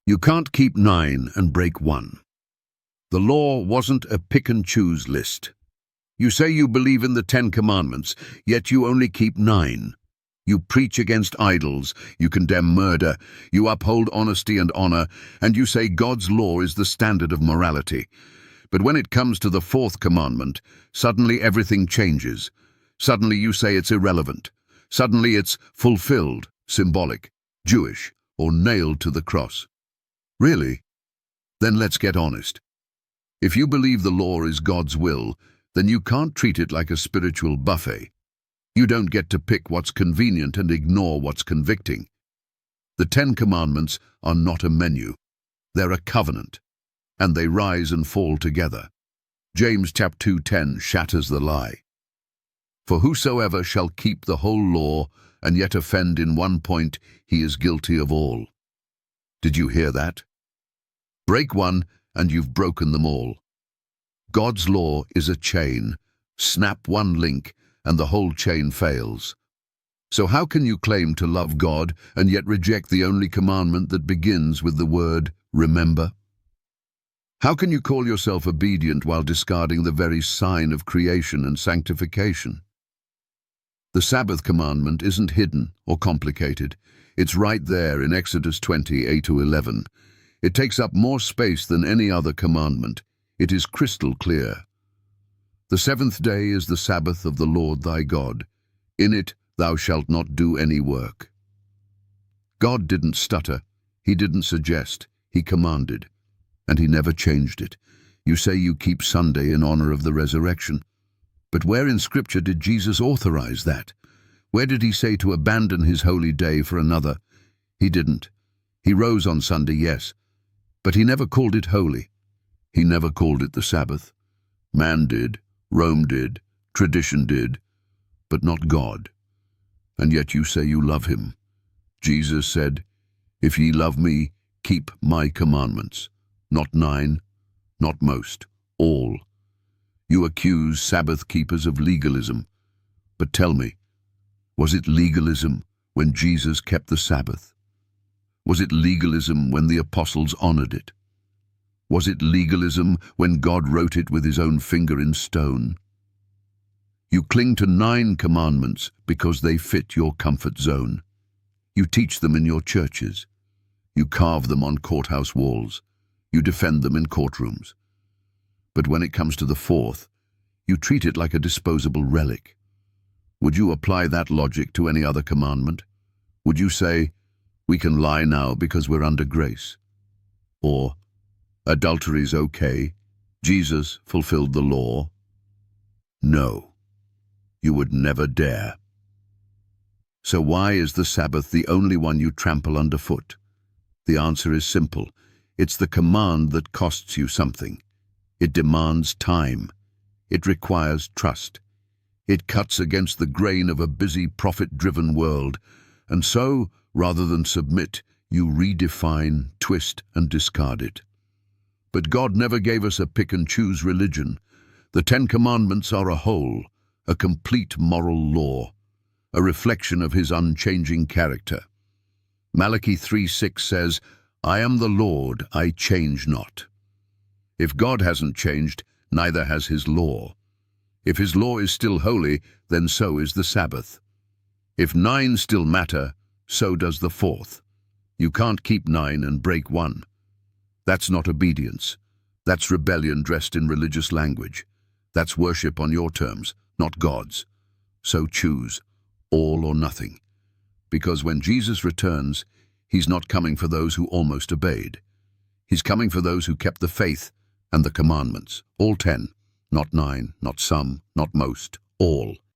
You can't keep 9 and break 1. The law wasn't a pick-and-choose list. You say you believe in the 10 Commandments, yet you only keep 9. You preach against idols, you condemn murder, you uphold honesty and honor, and you say God's law is the standard of morality. But when it comes to the 4th commandment, suddenly everything changes. Suddenly you say it's irrelevant. Suddenly it's fulfilled, symbolic, Jewish, or nailed to the cross. Really? Then let's get honest. If you believe the law is God's will, then you can't treat it like a spiritual buffet. You don't get to pick what's convenient and ignore what's convicting. The 10 Commandments are not a menu. They're a covenant, and they rise and fall together. James chapter 2:10 shatters the lie. For whosoever shall keep the whole law and yet offend in one point, he is guilty of all. Did you hear that? Break one, and you've broken them all. God's law is a chain. Snap one link, and the whole chain fails. So how can you claim to love God and yet reject the only commandment that begins with the word remember? How can you call yourself obedient while discarding the very sign of creation and sanctification? The Sabbath commandment isn't hidden or complicated. It's right there in Exodus 20:8-11. It takes up more space than any other commandment. It is crystal clear. The 7th day is the Sabbath of the Lord thy God. In it thou shalt not do any work. God didn't stutter. He didn't suggest. He commanded. And he never changed it. You say you keep Sunday in honor of the resurrection. But where in Scripture did Jesus authorize that? Where did he say to abandon his holy day for another? He didn't. He rose on Sunday, yes, but he never called it holy. He never called it the Sabbath. Man did, Rome did, tradition did, but not God. And yet you say you love him. Jesus said, "If ye love me, keep my commandments." Not 9, not most, all. You accuse Sabbath keepers of legalism. But tell me, was it legalism when Jesus kept the Sabbath? Was it legalism when the apostles honored it? Was it legalism when God wrote it with his own finger in stone? You cling to 9 commandments because they fit your comfort zone. You teach them in your churches. You carve them on courthouse walls. You defend them in courtrooms. But when it comes to the 4th, you treat it like a disposable relic. Would you apply that logic to any other commandment? Would you say, we can lie now because we're under grace? Or, adultery's okay, Jesus fulfilled the law? No, you would never dare. So why is the Sabbath the only one you trample underfoot? The answer is simple. It's the command that costs you something. It demands time. It requires trust. It cuts against the grain of a busy, profit-driven world. And so, rather than submit, you redefine, twist, and discard it. But God never gave us a pick-and-choose religion. The 10 Commandments are a whole, a complete moral law, a reflection of his unchanging character. Malachi 3:6 says, "I am the Lord, I change not." If God hasn't changed, neither has his law. If his law is still holy, then so is the Sabbath. If 9 still matter, so does the 4th. You can't keep 9 and break 1. That's not obedience. That's rebellion dressed in religious language. That's worship on your terms, not God's. So choose, all or nothing. Because when Jesus returns, he's not coming for those who almost obeyed. He's coming for those who kept the faith and the commandments, all 10, not 9, not some, not most, all.